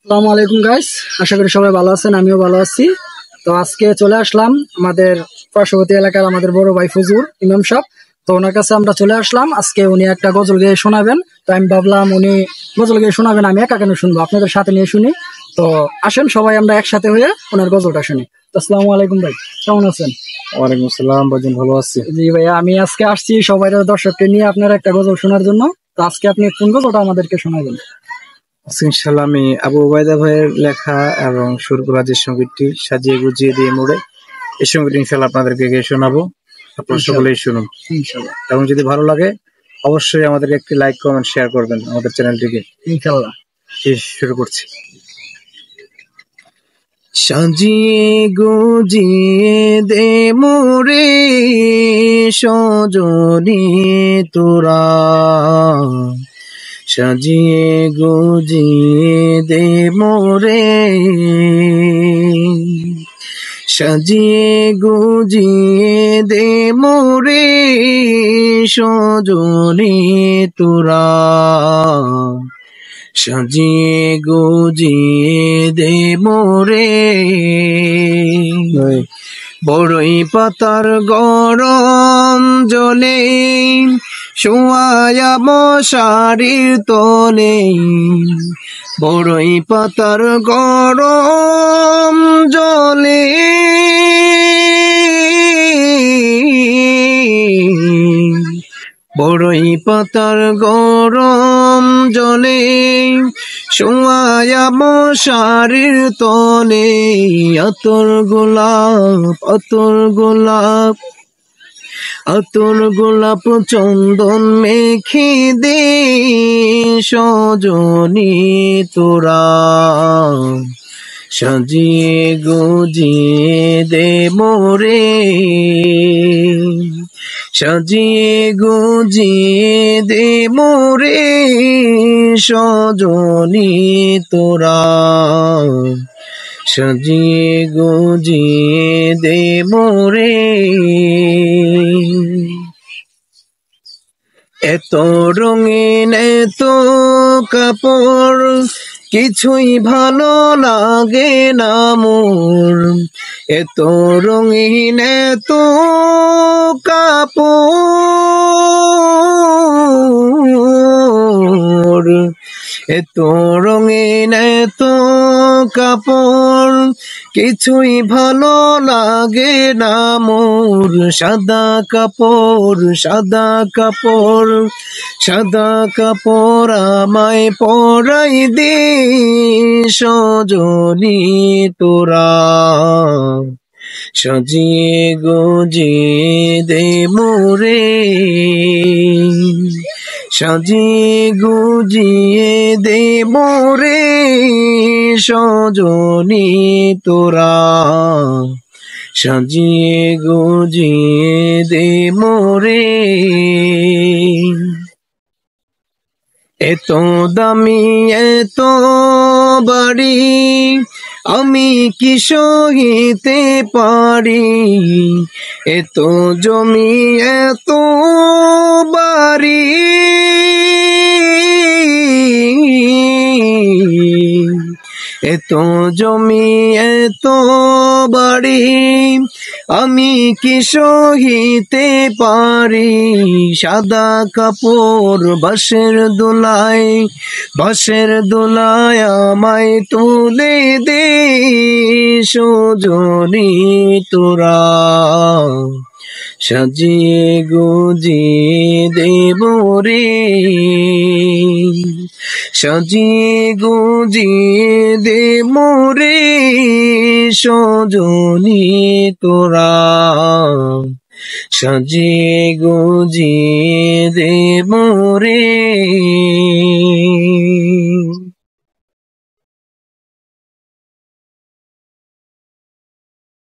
আসসালামু আলাইকুম গাইস, আশা করি সবাই ভালো আছেন। আমিও ভালো আছি। তো আজকে চলে আসলাম আমাদের পার্শ্ববর্তী এলাকার আমাদের বড় ভাই ফজুর ইমাম সাহেব। তো ওনার কাছে আমরা চলে আসলাম। আজকে উনি একটা গজল গেয়ে শোনাবেন। তো আমি ভাবলাম উনি গজল গেয়ে শোনাবেন, আমি একা কেন শুনবো, আপনাদের সাথে নিয়ে শুনি। তো আসেন সবাই আমরা একসাথে হয়ে ওনার গজলটা শুনি। তো আসসালামু আলাইকুম ভাই, কেমন আছেন? ওয়ালাইকুম আসসালাম ভাইজান, ভালো আছি। জি ভাইয়া, আমি আজকে আসছি সবাই দর্শককে নিয়ে আপনার একটা গজল শোনার জন্য। তো আজকে আপনি কোন গজলটা আমাদেরকে শোনাবেন? আজকে ইনশাল্লাহ আমি আবু ওবায়দা ভাইয়ের লেখা এবং সুর করা যে সঙ্গীতটি সাজিয়ে গুজিয়ে দিয়ে মোড়ে, এই সঙ্গীতটি ইনশাল্লাহ আপনাদেরকে গিয়ে শোনাবো। আপনারা সকলেই শুনুন ইনশাল্লাহ। এবং যদি ভালো লাগে অবশ্যই আমাদের একটি লাইক কমেন্ট শেয়ার করবেন আমাদের চ্যানেলটিকে। ইনশাল্লাহ। শুরু করছি। সাজিয়ে গুজিয়ে দে মোরে সজনী তোরা, সাজিয়ে গুজিয়ে দে মোরে, সাজিয়ে গুজিয়ে দে মোরে সজনী তোরা, সাজিয়ে গুজিয়ে দে মোরে। বড়ই পাতার গরম জলে শোয়ায়া মশারির তলে, বড়ই পাতার গরম জলে বড়ই পাতার গরম জলে শোয়ায়া মশারির তলে, আতর গোলাপ আতর গোলাপ আতর গোলাপ চন্দন মেখে দে সজনী তোরা, সাজিয়ে গুজিয়ে দে মোরে, সাজিয়ে গুজিয়ে দে মোরে সজনী তোরা, সাজিয়ে গুজিয়ে দে মোরে। এত রঙিন এত কাপড় কিছুই ভালো লাগে না মোর, এত রঙিন এত কাপড়, এত রঙিন এত কাপড় কিছুই ভালো লাগে না মোর, সাদা কাপড় সাদা কাপড় সাদা কাপড় আমায় পরাই দে সজনী তোরা, সাজিয়ে গুজিয়ে দে মোরে, সাজিয়ে গুজিয়ে দে মোরে সজনী তোরা, সাজিয়ে গুজিয়ে দে মোরে। এত দামি এত বাড়ি আমি কি সহিতে পারি, এত জমি এত বাড়ি এত জমি এত বাড়ি আমি কি সহিতে পারি, সাদা কাপড় বাঁশের দোলায় বাঁশের দোলায় আমায় তুলে দে সজনী তোরা, সাজিয়ে গুজিয়ে দে মোরে, সাজিয়ে গুজিয়ে দে মোরে সজনী তোরা, সাজিয়ে গুজিয়ে দে মোরে।